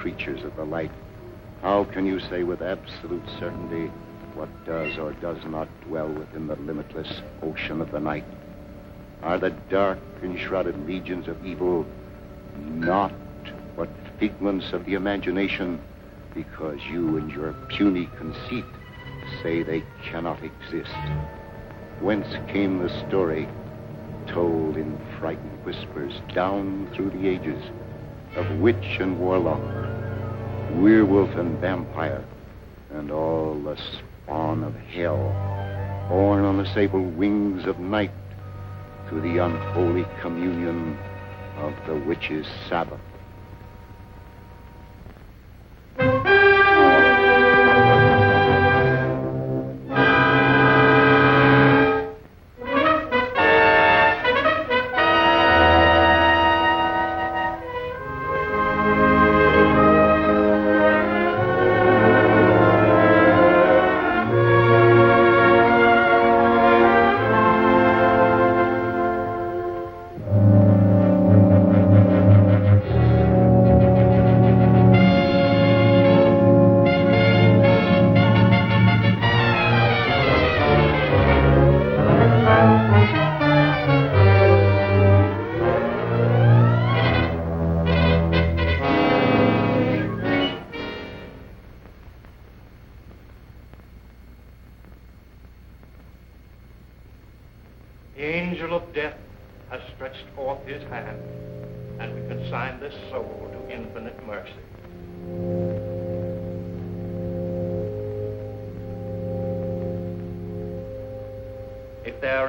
creatures of the light, how can you say with absolute certainty what does or does not dwell within the limitless ocean of the night? Are the dark and shrouded legions of evil not but figments of the imagination, because you and your puny conceit say they cannot exist? Whence came the story, told in frightened whispers down through the ages, of witch and warlock, werewolf and vampire, and all the spawn of hell, born on the sable wings of night to the unholy communion of the witch's Sabbath?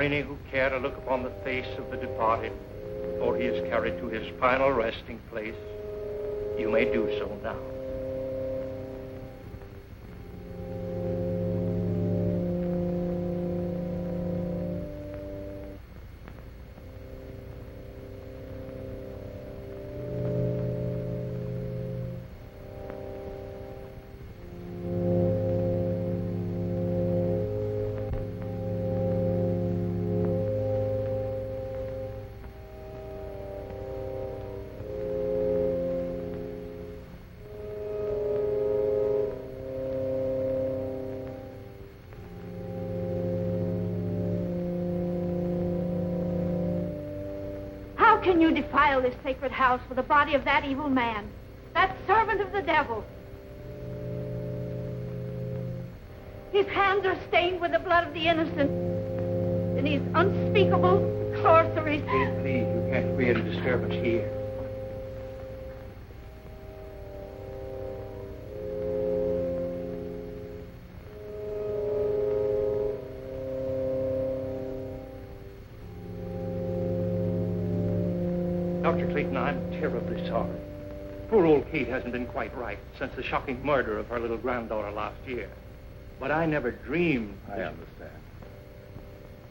Who care to look upon the face of the departed before he is carried to his final resting place, you may do so now. Can you defile this sacred house with the body of that evil man, that servant of the devil? His hands are stained with the blood of the innocent, and his unspeakable sorceries. Please, you can't create a disturbance here. Dr. Clayton, I'm terribly sorry. Poor old Kate hasn't been quite right since the shocking murder of her little granddaughter last year. But I never dreamed... I understand.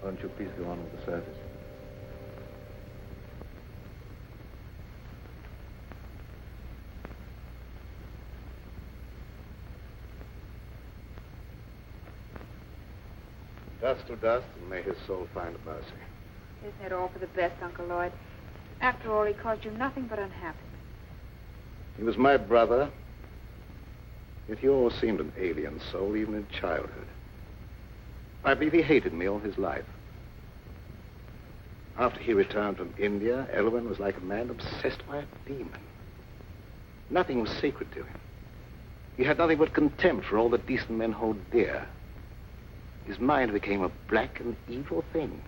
Why don't you please go on with the service? Dust to dust, and may his soul find mercy. Isn't it all for the best, Uncle Lloyd? After all, he caused you nothing but unhappiness. He was my brother, yet he always seemed an alien soul, even in childhood. I believe he hated me all his life. After he returned from India, Elwyn was like a man obsessed by a demon. Nothing was sacred to him. He had nothing but contempt for all that decent men hold dear. His mind became a black and evil thing,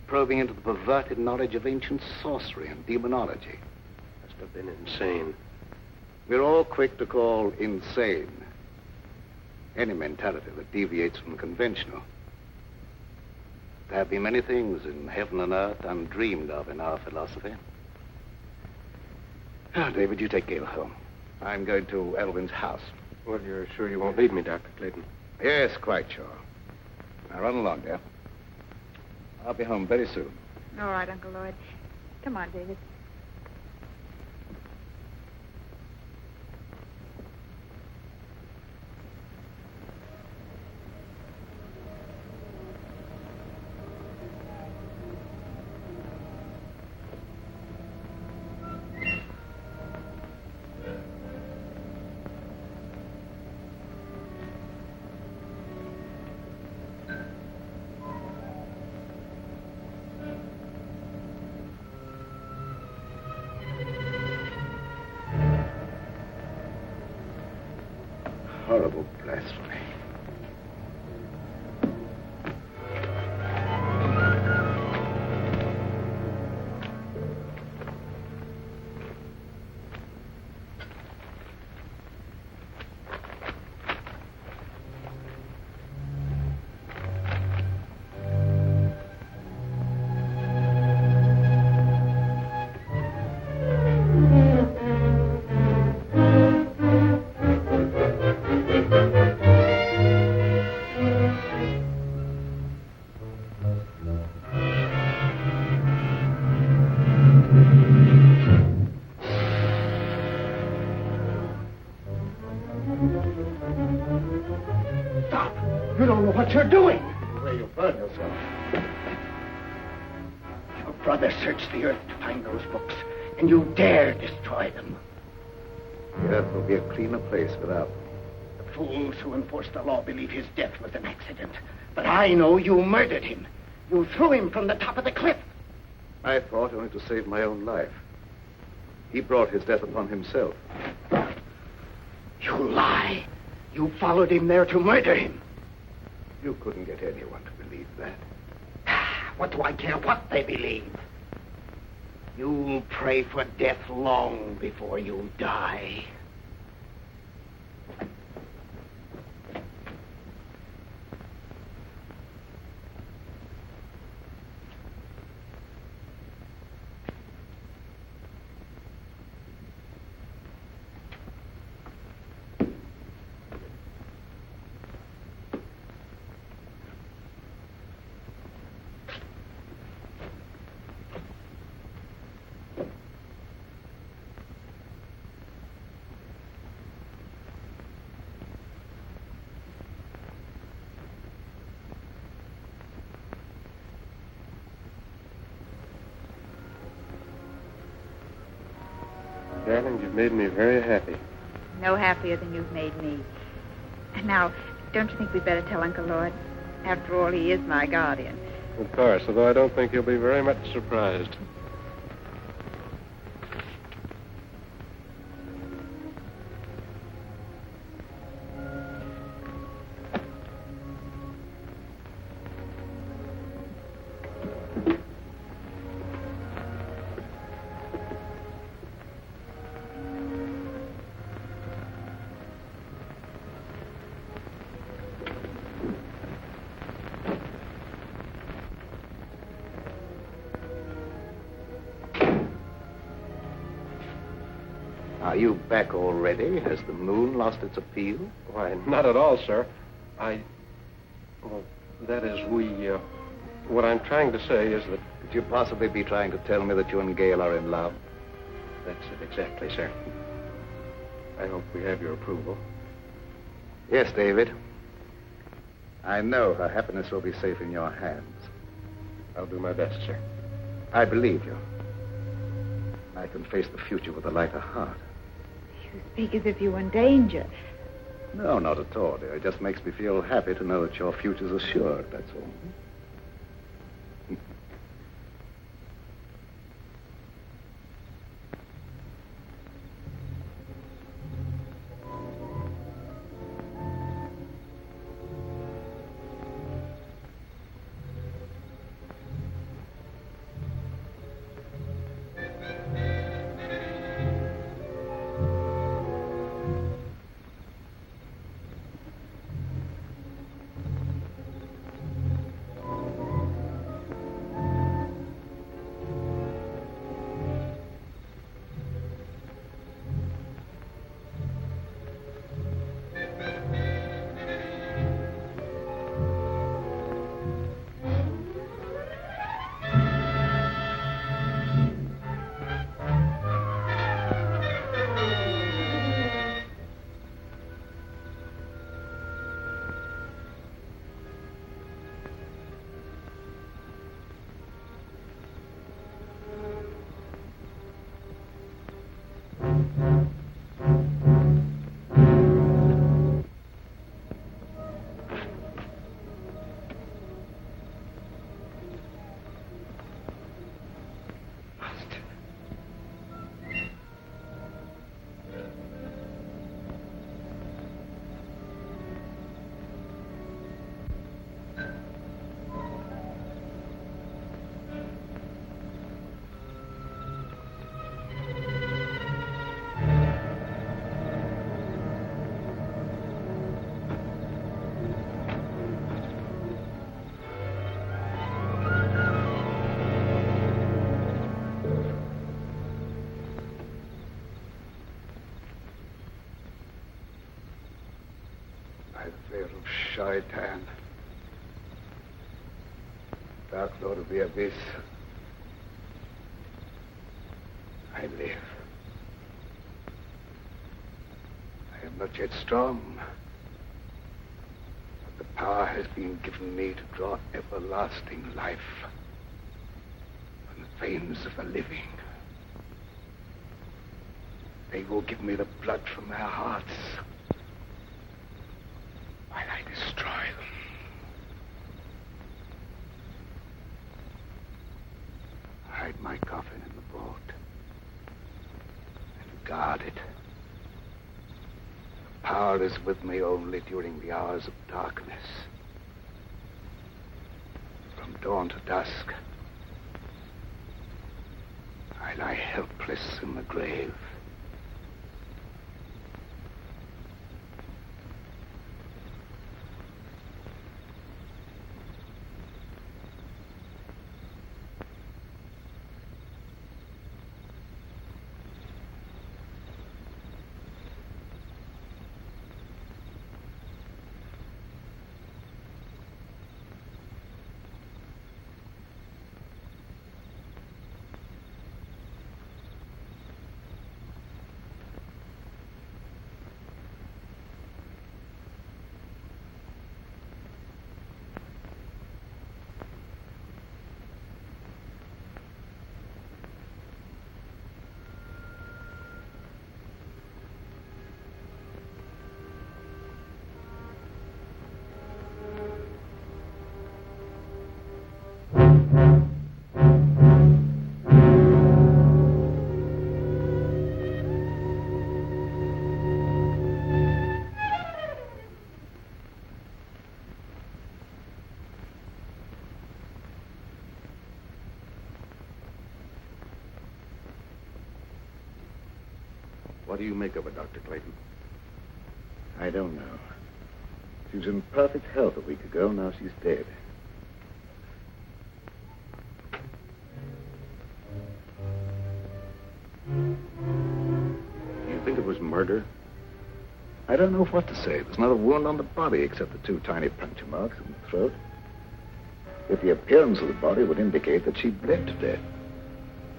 probing into the perverted knowledge of ancient sorcery and demonology. Must have been insane. We're all quick to call insane any mentality that deviates from the conventional. There have been many things in heaven and earth undreamed of in our philosophy. Now, David, you take Gail home. I'm going to Elwyn's house. Well, you're sure you won't leave me, Dr. Clayton? Yes, quite sure. Now, run along, dear. I'll be home very soon. All right, Uncle Lloyd. Come on, David. horrible blasphemy. You don't know what you're doing. Where you burn yourself. Your brother searched the earth to find those books, and you dare destroy them. The earth will be a cleaner place without them. The fools who enforce the law believe his death was an accident. But I know you murdered him. You threw him from the top of the cliff. I thought only to save my own life. He brought his death upon himself. You lie. You followed him there to murder him. You couldn't get anyone to believe that. What do I care what they believe? You'll pray for death long before you die. Darling, you've made me very happy. No happier than you've made me. And now, don't you think we'd better tell Uncle Lloyd? After all, he is my guardian. Of course, although I don't think he'll be very much surprised. Are you back already? Has the moon lost its appeal? Why, not at all, sir. Well, that is, what I'm trying to say is that... Could you possibly be trying to tell me that you and Gail are in love? That's it, exactly, sir. I hope we have your approval. Yes, David. I know her happiness will be safe in your hands. I'll do my best, sir. I believe you. I can face the future with a lighter heart. You speak as if you were in danger. No, not at all, dear. It just makes me feel happy to know that your future's assured, that's all. By the fatal shaitan, Dark Lord of the Abyss, I live. I am not yet strong, but the power has been given me to draw everlasting life from the veins of the living. They will give me the blood from their hearts while I destroy them. Hide my coffin in the boat and guard it. The power is with me only during the hours of darkness. From dawn to dusk, I lie helpless in the grave. What do you make of her, Dr. Clayton? I don't know. She was in perfect health a week ago. Now she's dead. You think it was murder? I don't know what to say. There's not a wound on the body except the 2 tiny puncture marks in the throat. If the appearance of the body would indicate that she bled to death.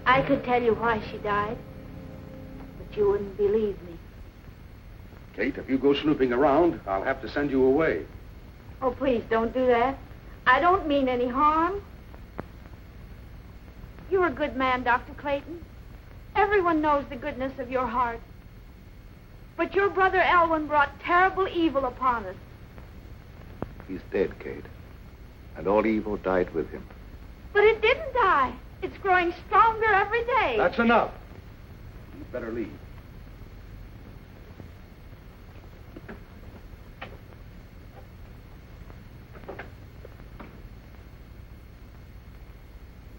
I could tell you why she died, but you wouldn't believe me. Kate, if you go snooping around, I'll have to send you away. Oh, please don't do that. I don't mean any harm. You're a good man, Dr. Clayton. Everyone knows the goodness of your heart. But your brother Elwyn brought terrible evil upon us. He's dead, Kate. And all evil died with him. But it didn't die. It's growing stronger every day. That's enough. You'd better leave.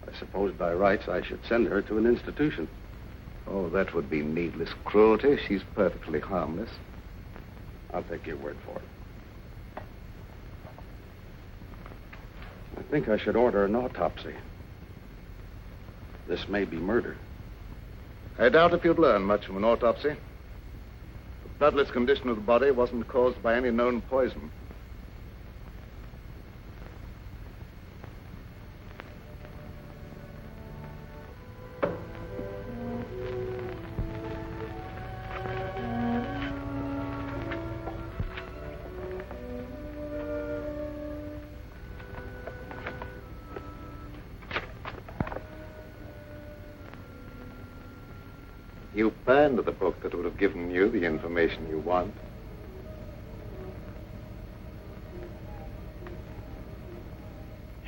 I suppose by rights I should send her to an institution. Oh, that would be needless cruelty. She's perfectly harmless. I'll take your word for it. I think I should order an autopsy. This may be murder. I doubt if you'd learn much from an autopsy. The bloodless condition of the body wasn't caused by any known poison. You burned the book that would have given you the information you want.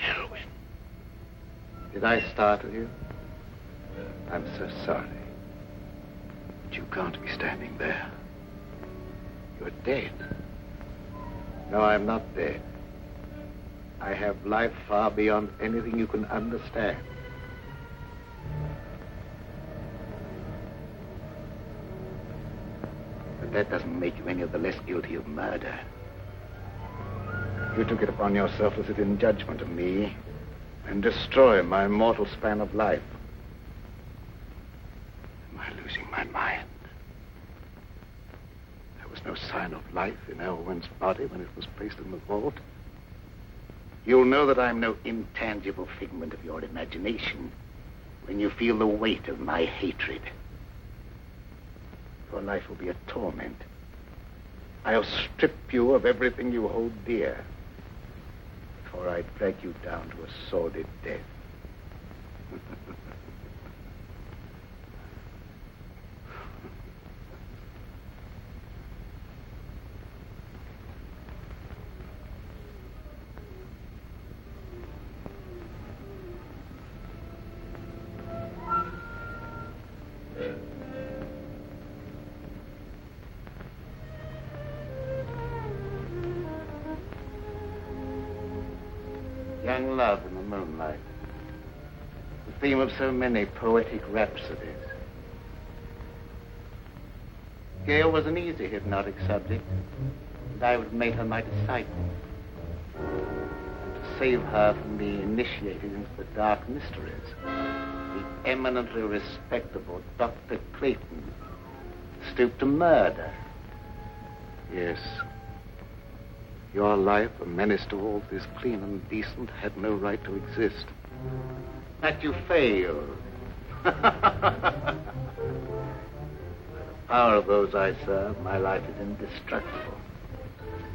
Elwyn. Did I startle you? I'm so sorry. But you can't be standing there. You're dead. No, I'm not dead. I have life far beyond anything you can understand. That doesn't make you any of the less guilty of murder. You took it upon yourself to sit in judgment of me and destroy my mortal span of life. Am I losing my mind? I was was no sign of life in Elwyn's body when it was placed in the vault. You'll know that I'm no intangible figment of your imagination when you feel the weight of my hatred. Your life will be a torment. I'll strip you of everything you hold dear before I drag you down to a sordid death. Young love in the moonlight, the theme of so many poetic rhapsodies. Gail was an easy hypnotic subject, and I would have made her my disciple. And to save her from being initiated into the dark mysteries, the eminently respectable Dr. Clayton stooped to murder. Yes. Your life, a menace to all that is clean and decent, had no right to exist. But you failed. By the power of those I serve, my life is indestructible,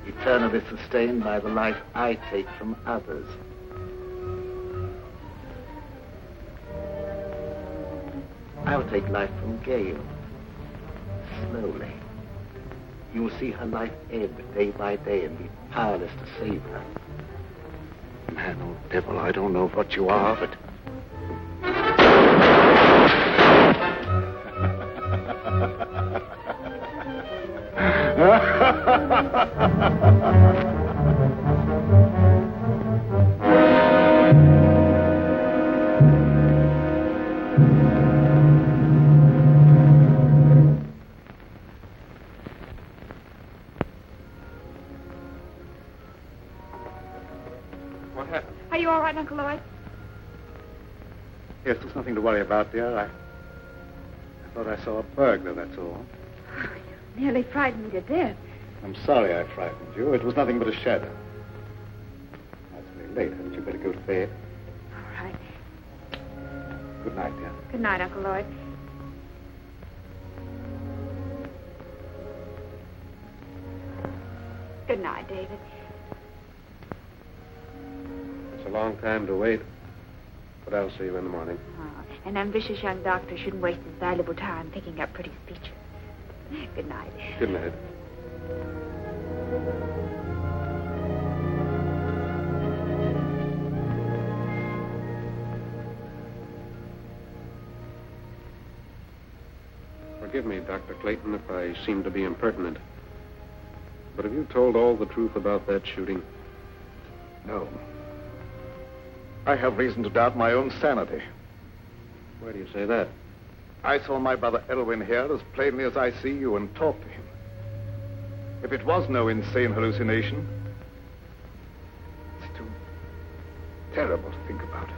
eternally sustained by the life I take from others. I will take life from Gail, slowly. You will see her life ebb day by day and be powerless to save her. Man or devil, I don't know what you are, but... Are you all right, Uncle Lloyd? Yes, there's nothing to worry about, dear. I thought I saw a burglar, that's all. Oh, you nearly frightened me to death. I'm sorry I frightened you. It was nothing but a shadow. Now, it's very late. Hadn't you better go to bed? All right. Good night, dear. Good night, Uncle Lloyd. Good night, David. It's a long time to wait, but I'll see you in the morning. Oh, an ambitious young doctor shouldn't waste his valuable time picking up pretty speeches. Good night. Good night. Forgive me, Dr. Clayton, if I seem to be impertinent. But have you told all the truth about that shooting? No. I have reason to doubt my own sanity. Why do you say that? I saw my brother Elwyn here as plainly as I see you and talked to him. If it was no insane hallucination, it's too terrible to think about.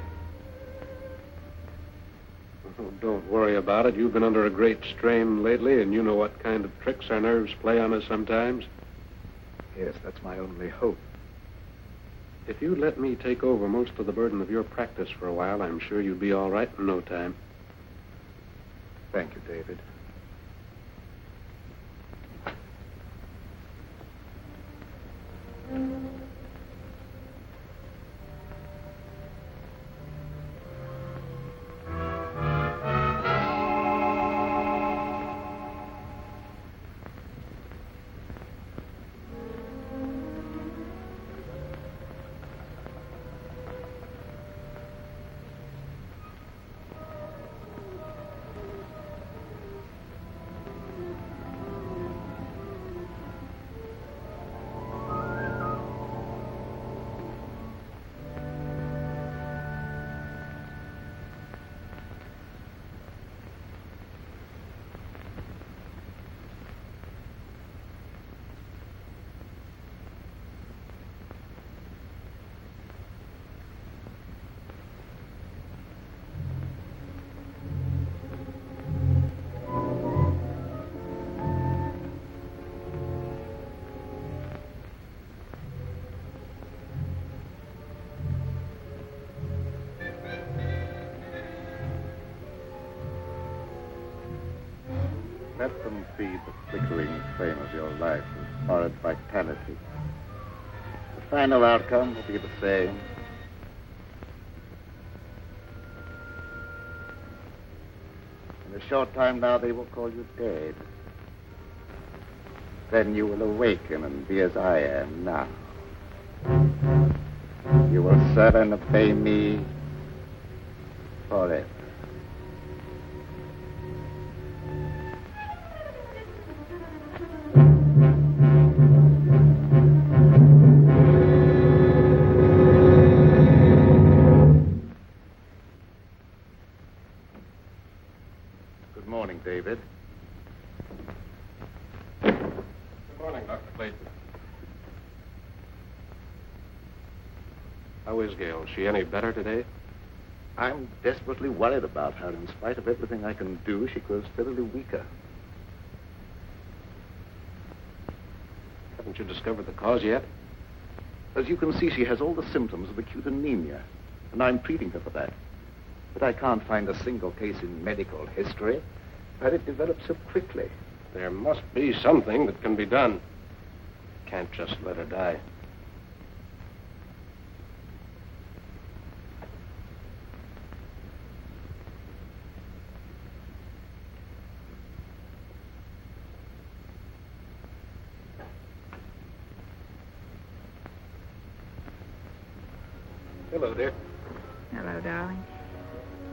Oh, don't worry about it. You've been under a great strain lately, and you know what kind of tricks our nerves play on us sometimes. Yes, that's my only hope. If you let me take over most of the burden of your practice for a while, I'm sure you'd be all right in no time. Thank you, David. Let them feed the flickering flame of your life with horrid vitality. The final outcome will be the same. In a short time now, they will call you dead. Then you will awaken and be as I am now. You will serve and obey me forever. Good morning, David. Good morning, Dr. Clayton. How is Gail? Is she any better today? I'm desperately worried about her. In spite of everything I can do, she grows steadily weaker. Haven't you discovered the cause yet? As you can see, she has all the symptoms of acute anemia, and I'm treating her for that. But I can't find a single case in medical history where it developed so quickly. There must be something that can be done. Can't just let her die. Hello, dear. Hello, darling.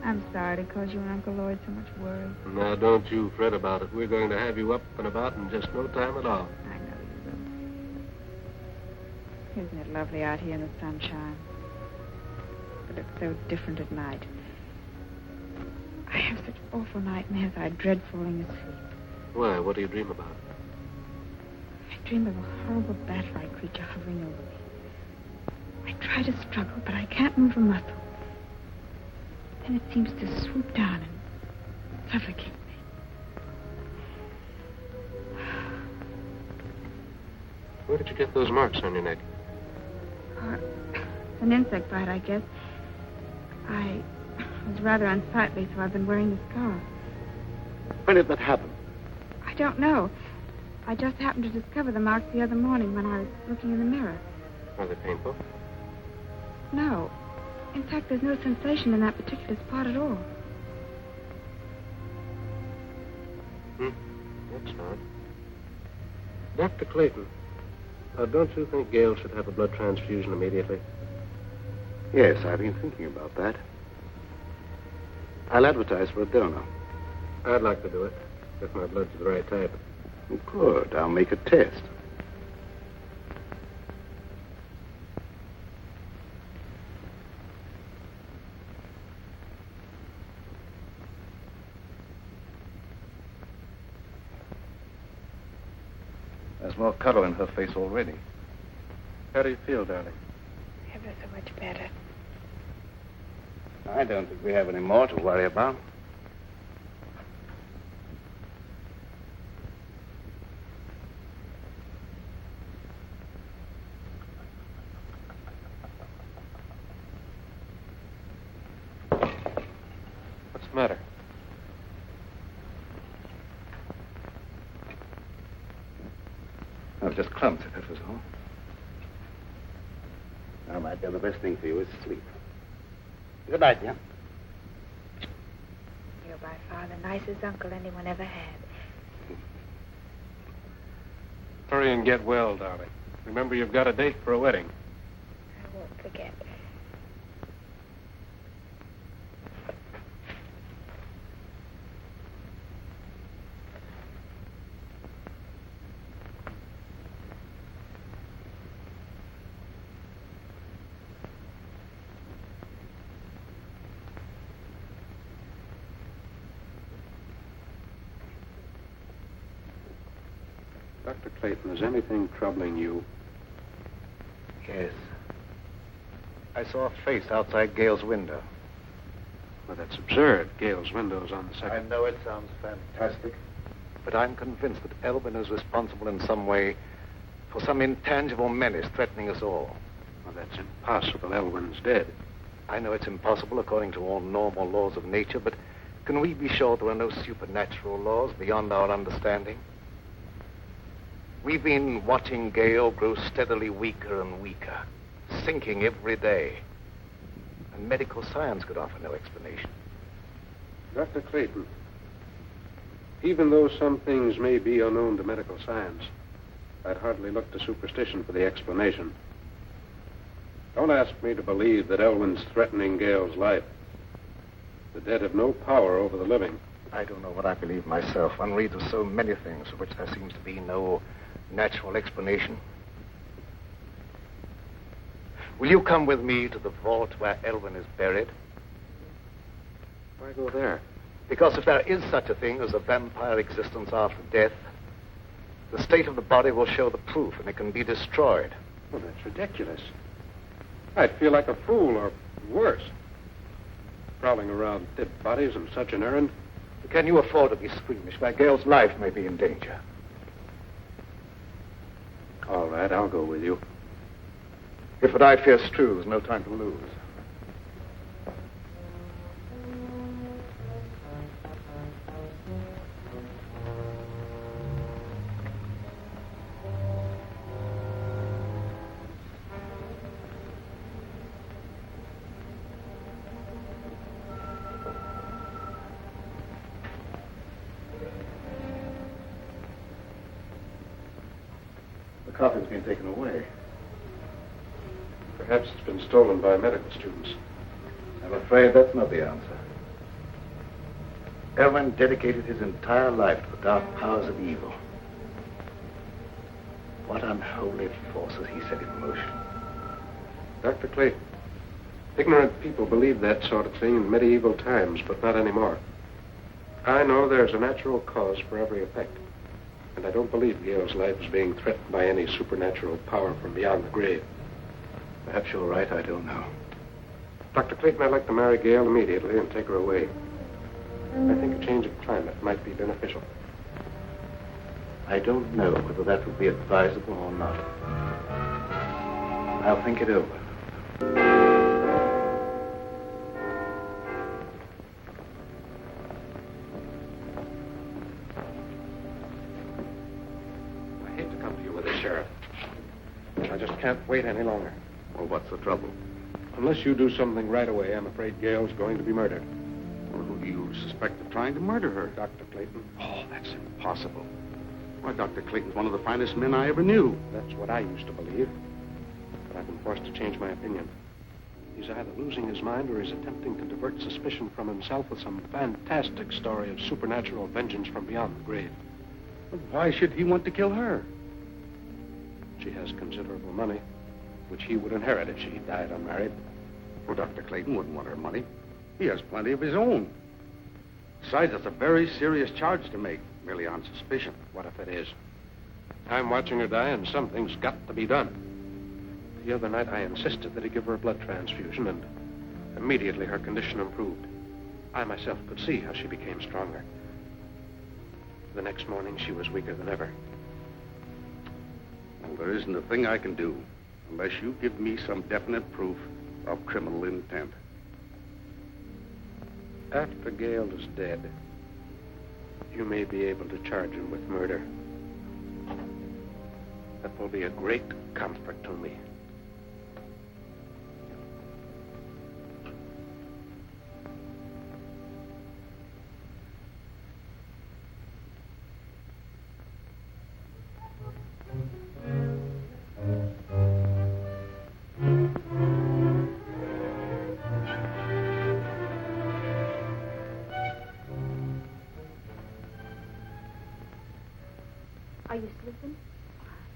I'm sorry to cause you and Uncle Lloyd so much worry. Now, don't you fret about it. We're going to have you up and about in just no time at all. I know you will. Isn't it lovely out here in the sunshine? But it's so different at night. I have such awful nightmares. I dread falling asleep. Why? What do you dream about? I dream of a horrible bat-like creature hovering over me. I try to struggle, but I can't move a muscle. Then it seems to swoop down and suffocate me. Where did you get those marks on your neck? It's an insect bite, I guess. I was rather unsightly, so I've been wearing the scarf. When did that happen? I don't know. I just happened to discover the marks the other morning when I was looking in the mirror. Are they painful? No. In fact, there's no sensation in that particular spot at all. That's odd. Dr. Clayton, don't you think Gail should have a blood transfusion immediately? Yes, I've been thinking about that. I'll advertise for a donor. I'd like to do it, if my blood's the right type. Good. I'll make a test. There's more color in her face already. How do you feel, darling? Ever so much better. I don't think we have any more to worry about. What's the matter? I was just clumsy, that was all. Now, my dear, the best thing for you is sleep. Good night, dear. You're by far the nicest uncle anyone ever had. Hurry and get well, darling. Remember, you've got a date for a wedding. I won't forget. Dr. Clayton, is anything troubling you? Yes. I saw a face outside Gail's window. Well, that's absurd. Gail's window's on the I second. know it sounds fantastic, but I'm convinced that Elwyn is responsible in some way for some intangible menace threatening us all. Well, that's impossible. Elwyn's dead. I know it's impossible according to all normal laws of nature, but Can we be sure there are no supernatural laws beyond our understanding? We've been watching Gale grow steadily weaker and weaker, sinking every day. And medical science could offer no explanation. Dr. Clayton, even though some things may be unknown to medical science, I'd hardly look to superstition for the explanation. Don't ask me to believe that Elwyn's threatening Gale's life. The dead have no power over the living. I don't know what I believe myself. One reads of so many things for which there seems to be no natural explanation. Will you come with me to the vault where Elwyn is buried? Why go there? Because if there is such a thing as a vampire existence after death, the state of the body will show the proof and it can be destroyed. Well, that's ridiculous. I'd feel like a fool, or worse. Prowling around dead bodies on such an errand. Can you afford to be squeamish where Gale's life may be in danger? All right, I'll go with you. If what I fear's true, there's no time to lose. The coffin's been taken away. Perhaps it's been stolen by medical students. I'm afraid that's not the answer. Elwyn dedicated his entire life to the dark powers of evil. What unholy forces he set in motion. Dr. Clayton, ignorant people believed that sort of thing in medieval times, but not anymore. I know there's a natural cause for every effect. And I don't believe Gale's life is being threatened by any supernatural power from beyond the grave. Perhaps you're right, I don't know. Dr. Clayton, I'd like to marry Gale immediately and take her away. I think a change of climate might be beneficial. I don't know whether that would be advisable or not. I'll think it over. I hate to come to you with this, Sheriff. I just can't wait any longer. Well, what's the trouble? Unless you do something right away, I'm afraid Gale's going to be murdered. Well, who do you suspect of trying to murder her? Dr. Clayton. Oh, that's impossible. Why, Dr. Clayton's one of the finest men I ever knew. That's what I used to believe. But I've been forced to change my opinion. He's either losing his mind or he's attempting to divert suspicion from himself with some fantastic story of supernatural vengeance from beyond the grave. Well, why should he want to kill her? She has considerable money, which he would inherit if she died unmarried. Well, Dr. Clayton wouldn't want her money. He has plenty of his own. Besides, that's a very serious charge to make, merely on suspicion. What if it is? I'm watching her die, and something's got to be done. The other night, I insisted that he give her a blood transfusion, and immediately her condition improved. I myself could see how she became stronger. The next morning, she was weaker than ever. Well, there isn't a thing I can do unless you give me some definite proof of criminal intent. After Gale is dead, you may be able to charge him with murder. That will be a great comfort to me. Are you sleeping?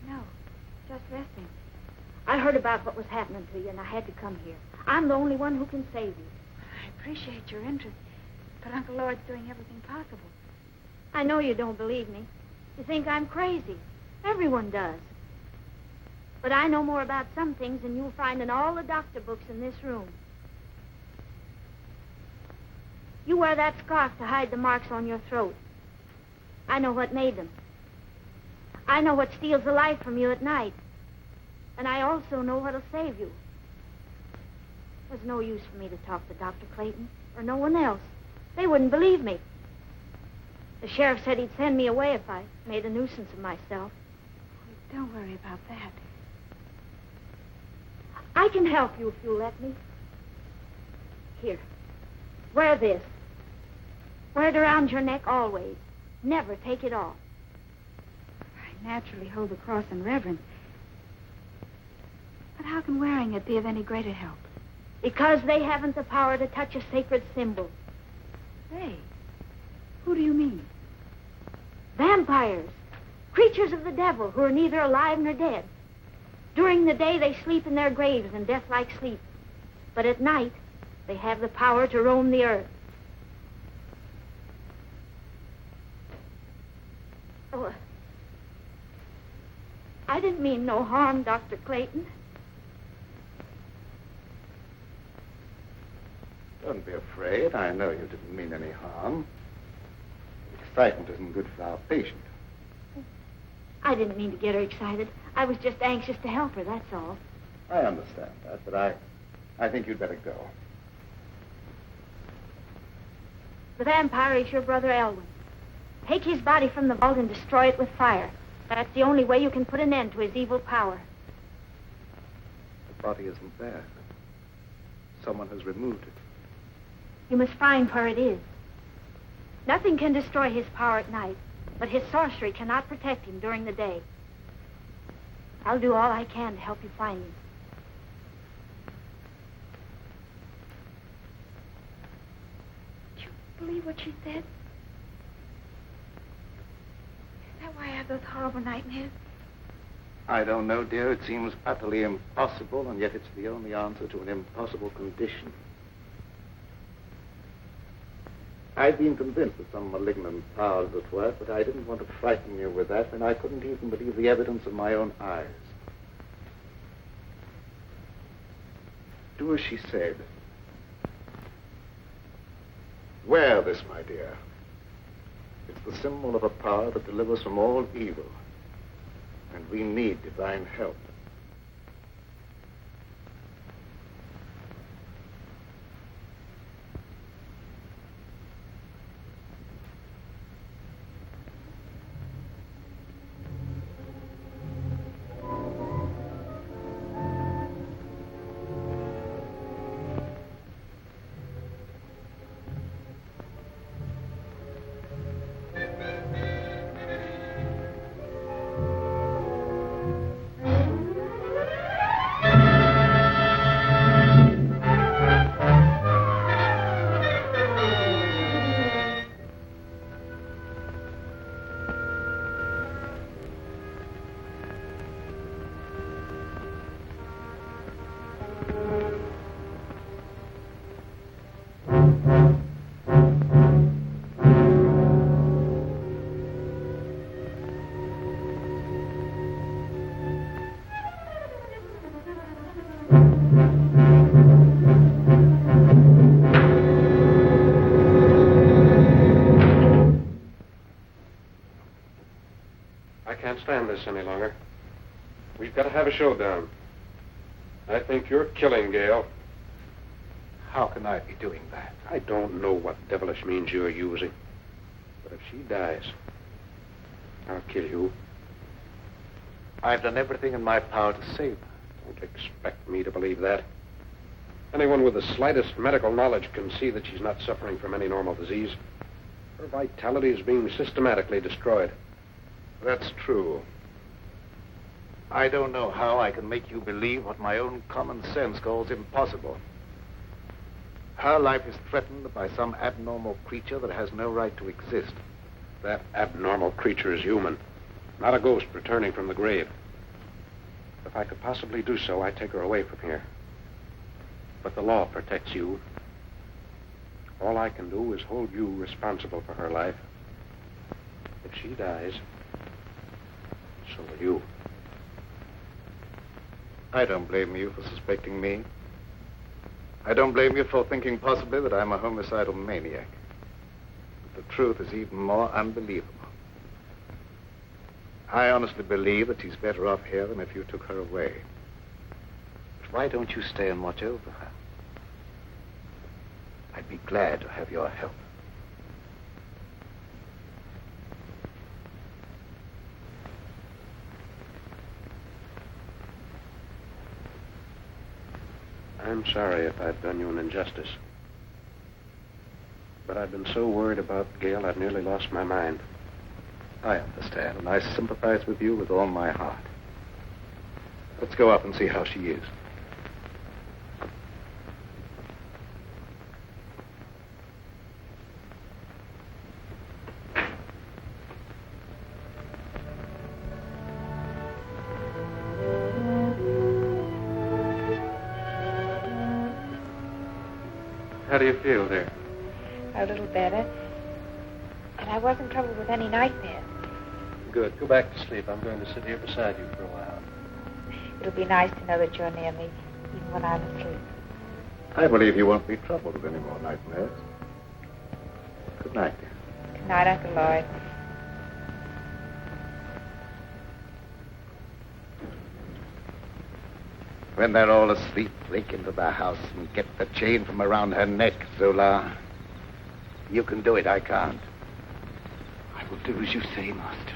No, just resting. I heard about what was happening to you, and I had to come here. I'm the only one who can save you. I appreciate your interest, but Uncle Lloyd's doing everything possible. I know you don't believe me. You think I'm crazy. Everyone does. But I know more about some things than you'll find in all the doctor books in this room. You wear that scarf to hide the marks on your throat. I know what made them. I know what steals the life from you at night. And I also know what'll save you. There's no use for me to talk to Dr. Clayton or no one else. They wouldn't believe me. The sheriff said he'd send me away if I made a nuisance of myself. Don't worry about that. I can help you if you'll let me. Here, wear this. Wear it around your neck always. Never take it off. I naturally hold the cross in reverence. But how can wearing it be of any greater help? Because they haven't the power to touch a sacred symbol. They? Who do you mean? Vampires. Creatures of the devil who are neither alive nor dead. During the day, they sleep in their graves in death-like sleep. But at night, they have the power to roam the earth. Oh, I didn't mean no harm, Dr. Clayton. Don't be afraid. I know you didn't mean any harm. Excitement isn't good for our patient. I didn't mean to get her excited. I was just anxious to help her, that's all. I understand that, but I think you'd better go. The vampire is your brother Elwyn. Take his body from the vault and destroy it with fire. That's the only way you can put an end to his evil power. The body isn't there. Someone has removed it. You must find where it is. Nothing can destroy his power at night, but his sorcery cannot protect him during the day. I'll do all I can to help you find him. Did you believe what she said? Is that why I have those horrible nightmares? I don't know, dear. It seems utterly impossible, and yet it's the only answer to an impossible condition. I've been convinced that some malignant power is at work, but I didn't want to frighten you with that, and I couldn't even believe the evidence of my own eyes. Do as she said. Wear this, my dear. It's the symbol of a power that delivers from all evil, and we need divine help. Stand this any longer. We've got to have a showdown. I think you're killing Gail. How can I be doing that? I don't know what devilish means you're using, but if she dies, I'll kill you. I've done everything in my power to save her. Don't expect me to believe that. Anyone with the slightest medical knowledge can see that she's not suffering from any normal disease. Her vitality is being systematically destroyed. That's true. I don't know how I can make you believe what my own common sense calls impossible. Her life is threatened by some abnormal creature that has no right to exist. That abnormal creature is human, not a ghost returning from the grave. If I could possibly do so, I'd take her away from here. But the law protects you. All I can do is hold you responsible for her life. If she dies, so will you. I don't blame you for suspecting me. I don't blame you for thinking possibly that I'm a homicidal maniac. But the truth is even more unbelievable. I honestly believe that she's better off here than if you took her away. But why don't you stay and watch over her? I'd be glad to have your help. I'm sorry if I've done you an injustice. But I've been so worried about Gail, I've nearly lost my mind. I understand, and I sympathize with you with all my heart. Let's go up and see how she is. How do you feel, dear? A little better. And I wasn't troubled with any nightmares. Good. Go back to sleep. I'm going to sit here beside you for a while. It'll be nice to know that you're near me, even when I'm asleep. I believe you won't be troubled with any more nightmares. Good night, dear. Good night, Uncle Lloyd. When they're all asleep, break into the house and get the chain from around her neck, Zola. You can do it, I can't. I will do as you say, Master.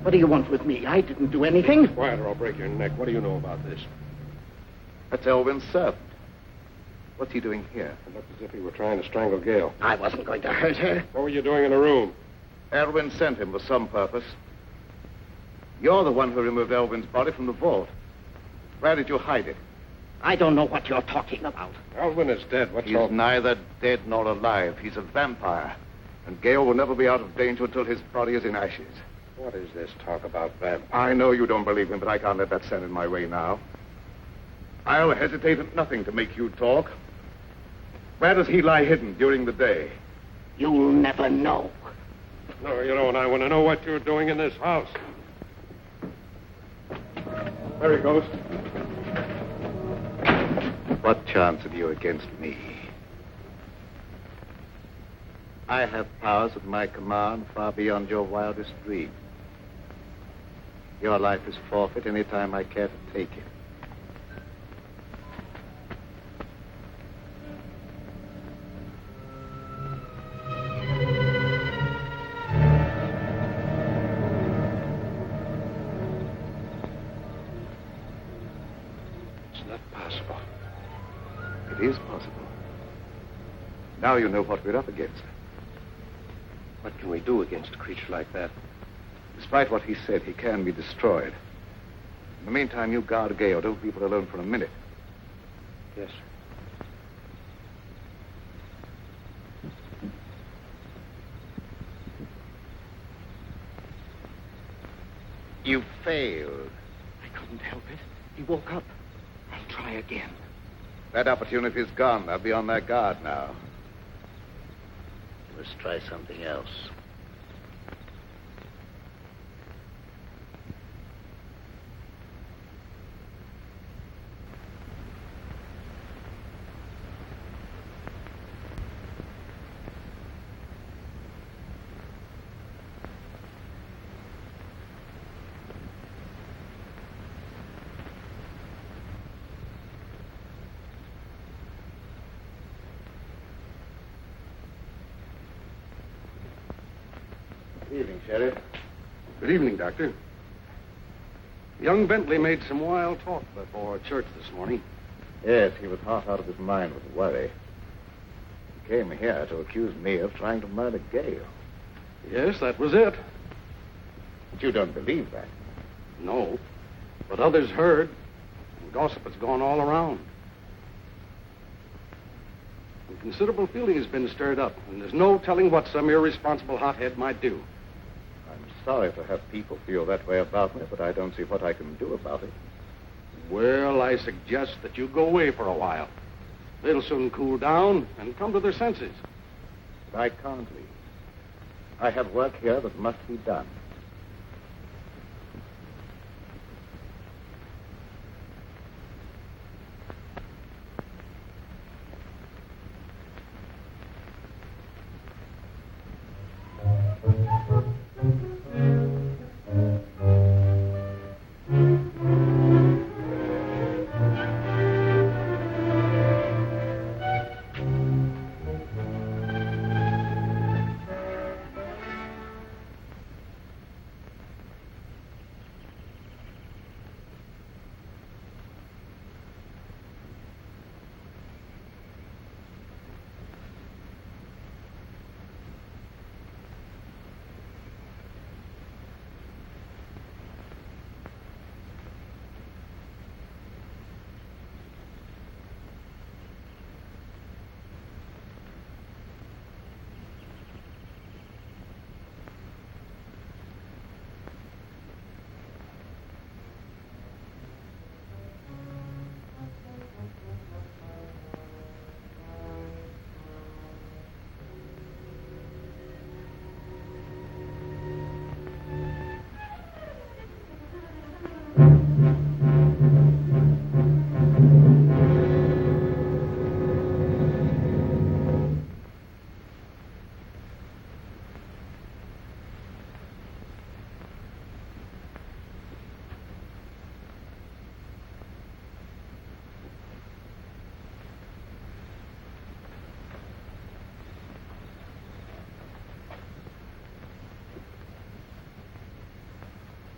What do you want with me? I didn't do anything. Quiet or I'll break your neck. What do you know about this? That's Elwyn's servant. What's he doing here? It looked as if he were trying to strangle Gail. I wasn't going to hurt her. What were you doing in the room? Elwyn sent him for some purpose. You're the one who removed Elwyn's body from the vault. Where did you hide it? I don't know what you're talking about. Elwyn is dead. What's He's all... neither dead nor alive. He's a vampire. And Gail will never be out of danger until his body is in ashes. What is this talk about vampires? I know you don't believe him, but I can't let that stand in my way now. I'll hesitate at nothing to make you talk. Where does he lie hidden during the day? You'll never know. No, you don't. I want to know what you're doing in this house. There he goes. What chance have you against me? I have powers at my command far beyond your wildest dreams. Your life is forfeit any time I care to take it. It's not possible. It is possible. Now you know what we're up against. What can we do against a creature like that? Despite what he said, he can be destroyed. In the meantime, you guard Gail. Don't leave her alone for a minute. Yes, sir. You failed. I couldn't help it. He woke up. I try again. That opportunity's gone. They'll be on their guard now. Let's try something else. Good evening, Sheriff. Good evening, Doctor. Young Bentley made some wild talk before church this morning. Yes, he was half out of his mind with worry. He came here to accuse me of trying to murder Gale. Yes, that was it. But you don't believe that. No, but others heard. And gossip has gone all around. And considerable feeling has been stirred up, and there's no telling what some irresponsible hothead might do. I'm sorry to have people feel that way about me, but I don't see what I can do about it. Well, I suggest that you go away for a while. They'll soon cool down and come to their senses. But I can't leave. I have work here that must be done.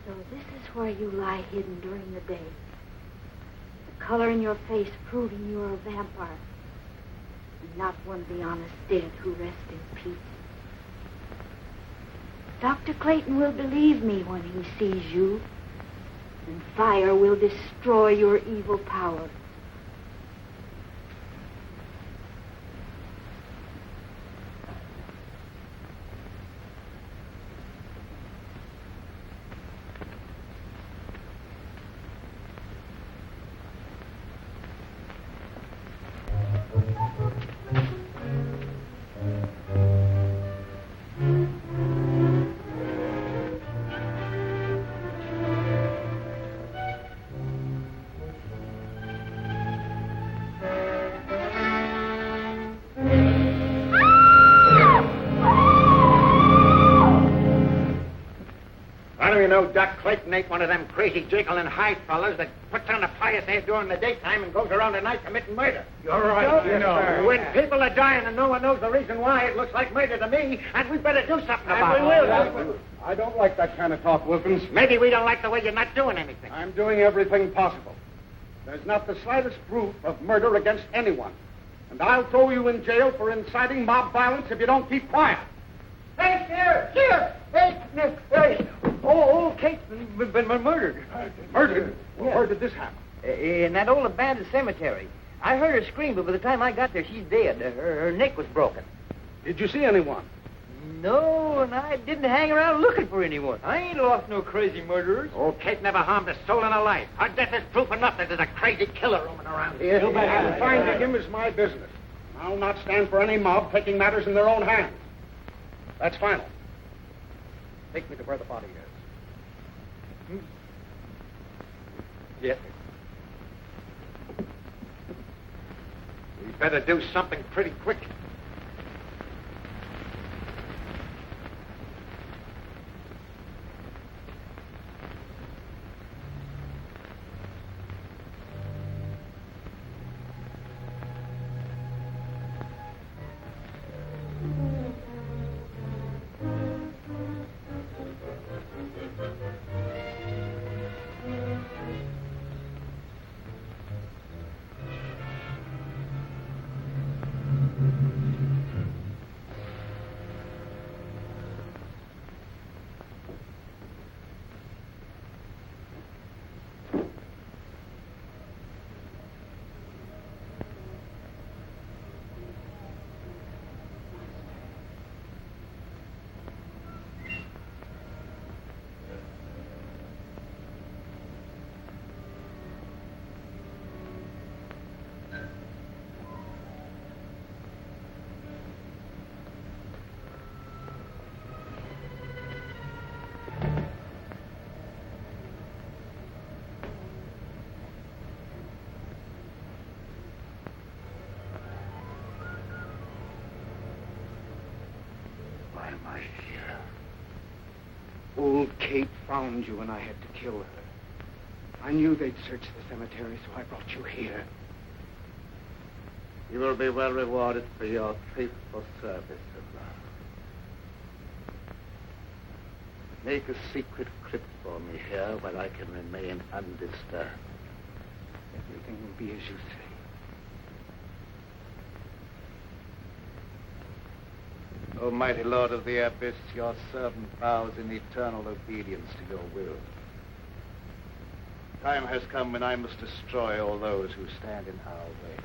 So this is where you lie hidden during the day. The color in your face proving you're a vampire. And not one of the honest dead who rest in peace. Dr. Clayton will believe me when he sees you. And fire will destroy your evil power. Doc Clayton ain't one of them crazy jiggling high fellas that puts on a pious head during the daytime and goes around at night committing murder. You're right, you know. When people are dying and no one knows the reason why, it looks like murder to me, and we better do something about it. I don't like that kind of talk, Wilkins. Maybe we don't like the way you're not doing anything. I'm doing everything possible. There's not the slightest proof of murder against anyone. And I'll throw you in jail for inciting mob violence if you don't keep quiet. Hey, here! Hey! Old Kate's been murdered. Murdered? Yeah. Where did this happen? In that old abandoned cemetery. I heard her scream, but by the time I got there, she's dead. Her neck was broken. Did you see anyone? No, and I didn't hang around looking for anyone. I ain't lost no crazy murderers. Old Kate never harmed a soul in her life. Her death is proof enough that there's a crazy killer roaming around here. Finding him is my business. I'll not stand for any mob taking matters in their own hands. That's final. Take me to where the body is. Yes, sir. We better do something pretty quick. Why am I here? Old Kate found you and I had to kill her. I knew they'd search the cemetery, so I brought you here. You will be well rewarded for your faithful service of love. Make a secret crypt for me here where I can remain undisturbed. Everything will be as you say. O mighty Lord of the Abyss, your servant vows in eternal obedience to your will. Time has come when I must destroy all those who stand in our way.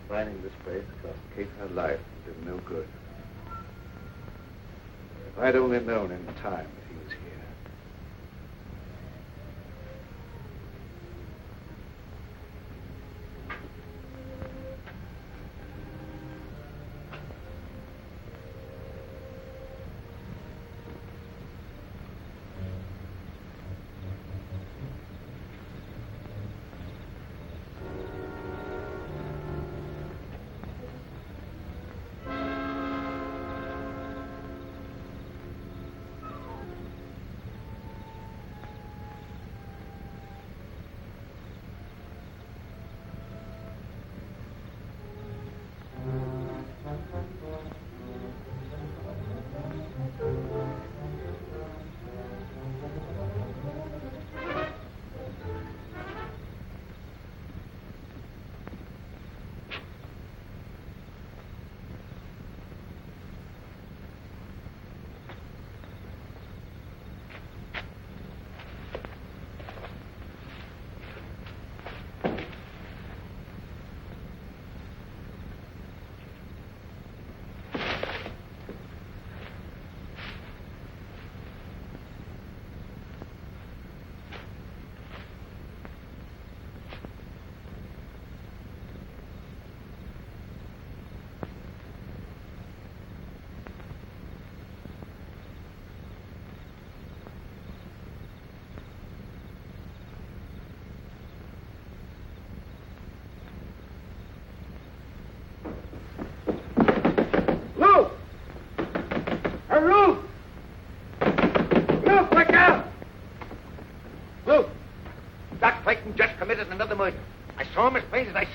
Finding this place cost Kate her life and did no good. If I'd only known in time that he was here.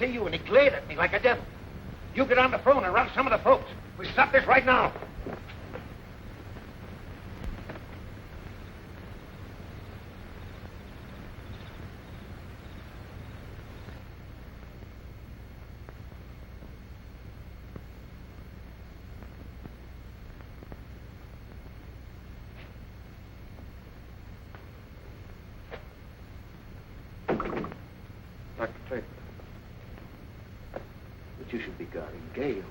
see you, and he glared at me like a devil. You get on the phone and run some of the folks. We stop this right now. Dr. Clayton. But you should be guarding Gale.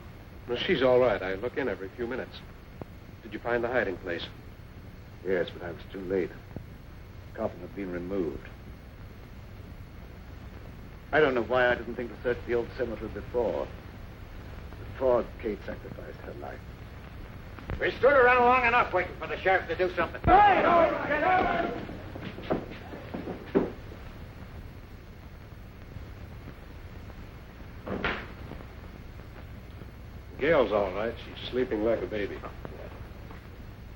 Well, she's all right. I look in every few minutes. Did you find the hiding place? Yes, but I was too late. The coffin had been removed. I don't know why I didn't think to search the old cemetery before. Before Kate sacrificed her life. We stood around long enough waiting for the sheriff to do something. Gail's all right. She's sleeping like a baby.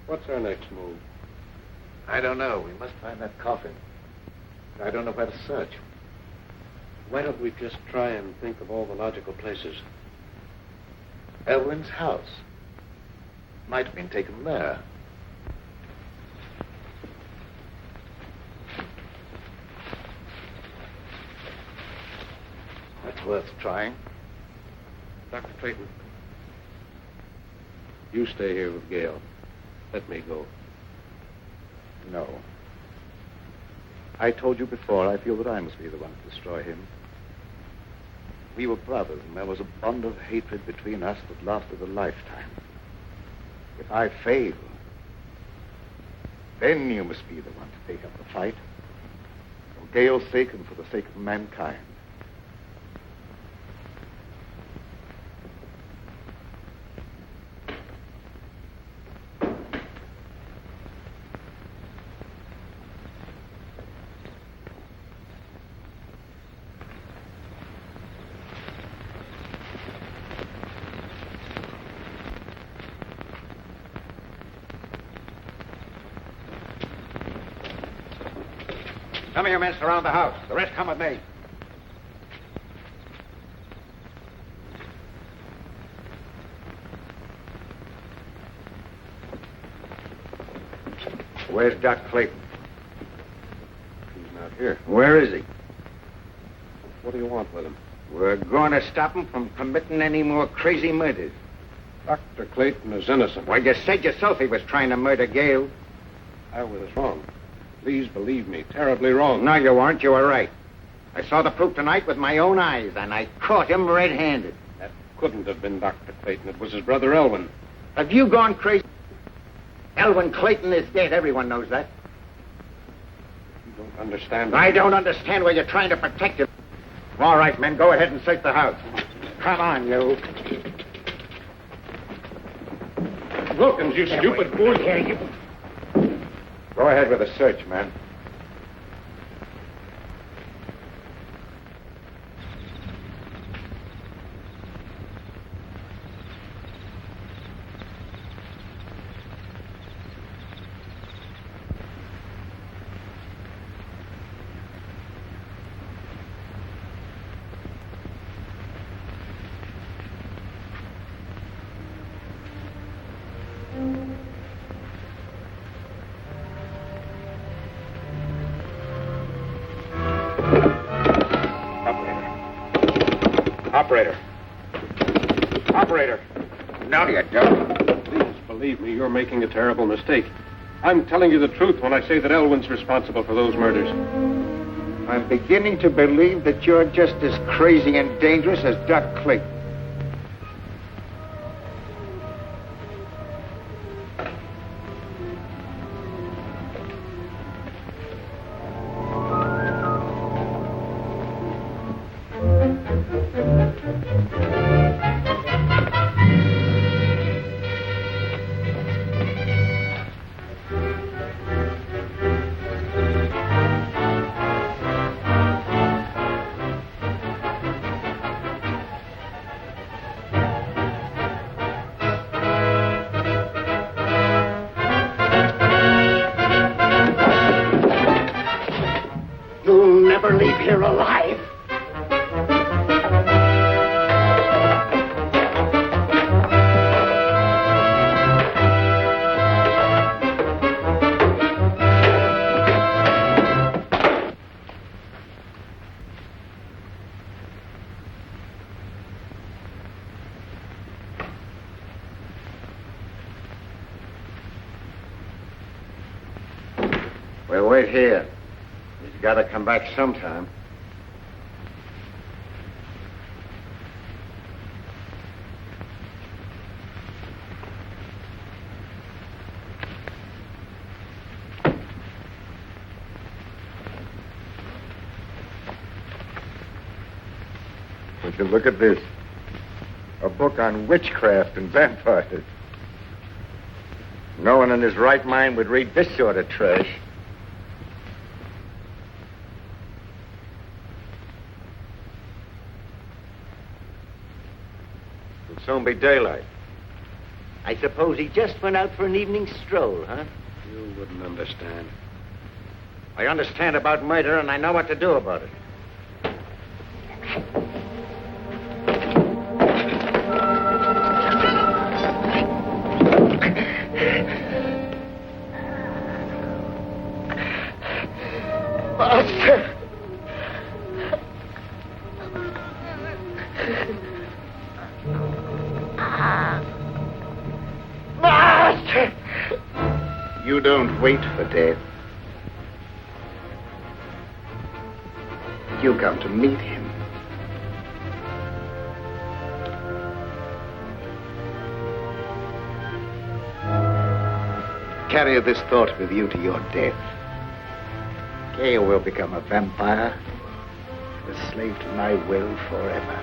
What's our next move? I don't know. We must find that coffin. I don't know where to search. Why don't we just try and think of all the logical places? Elwyn's house. Might have been taken there. That's worth trying. Dr. Clayton, you stay here with Gale. Let me go. No. I told you before, I feel that I must be the one to destroy him. We were brothers, and there was a bond of hatred between us that lasted a lifetime. If I fail, then you must be the one to take up the fight. For Gale's sake and for the sake of mankind. Some of your men surround the house. The rest come with me. Where's Doc Clayton? He's not here. Where is he? What do you want with him? We're going to stop him from committing any more crazy murders. Dr. Clayton is innocent. Well, you said yourself he was trying to murder Gale. I was wrong. Please believe me, terribly wrong. No, you weren't. You were right. I saw the proof tonight with my own eyes, and I caught him red-handed. That couldn't have been Dr. Clayton. It was his brother Elwyn. Have you gone crazy? Elwyn Clayton is dead. Everyone knows that. You don't understand. I don't understand why you're trying to protect him. All right, men, go ahead and search the house. Come on, you. Wilkins, you stupid fool. Here, you. Go ahead with the search, man. Operator. No, you don't. Please believe me, you're making a terrible mistake. I'm telling you the truth when I say that Elwyn's responsible for those murders. I'm beginning to believe that you're just as crazy and dangerous as Doc Clayton. Leave here alive. wait here. He's got to come back sometime. Would you look at this? A book on witchcraft and vampires. No one in his right mind would read this sort of trash. It'll soon be daylight. I suppose he just went out for an evening stroll, huh? You wouldn't understand. I understand about murder, and I know what to do about it. You don't wait for death. You come to meet him. Carry this thought with you to your death. You will become a vampire, a slave to my will forever.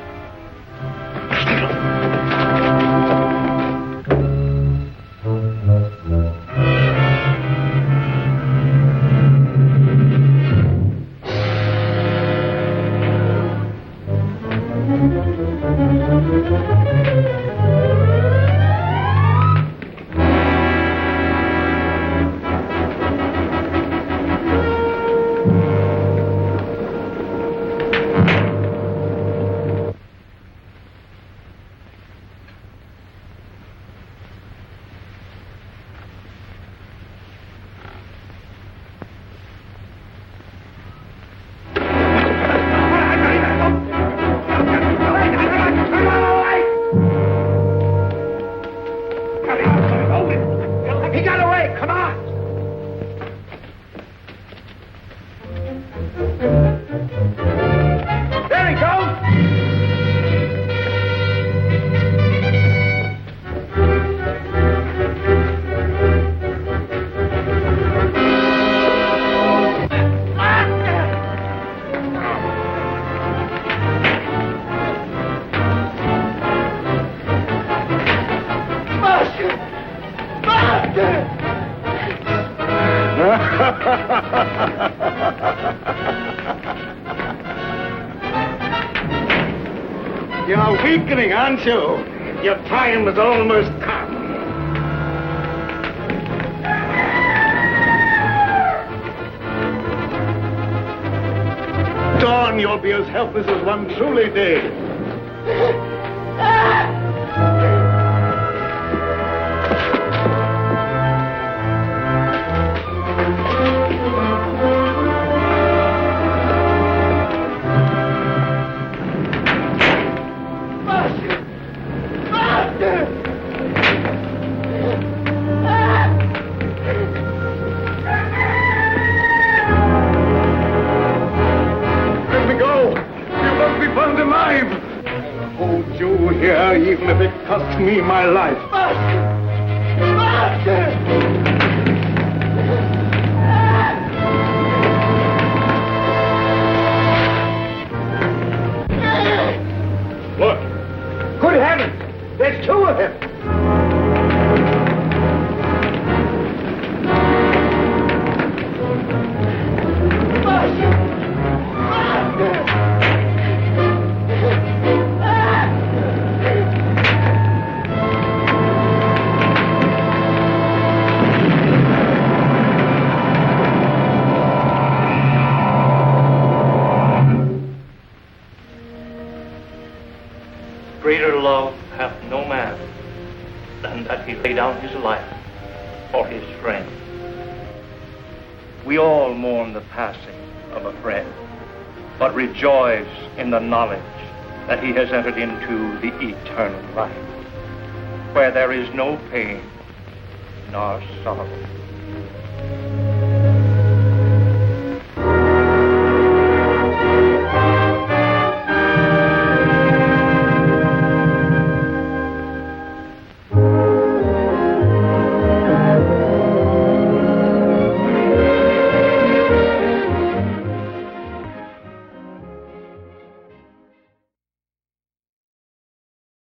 You're weakening, aren't you? Your time has almost come. Dawn, you'll be as helpless as one truly did. Even if it costs me my life. Look. Good heavens! There's two of them. Greater love hath no man than that he lay down his life for his friend. We all mourn the passing of a friend, but rejoice in the knowledge that he has entered into the eternal life, where there is no pain nor sorrow.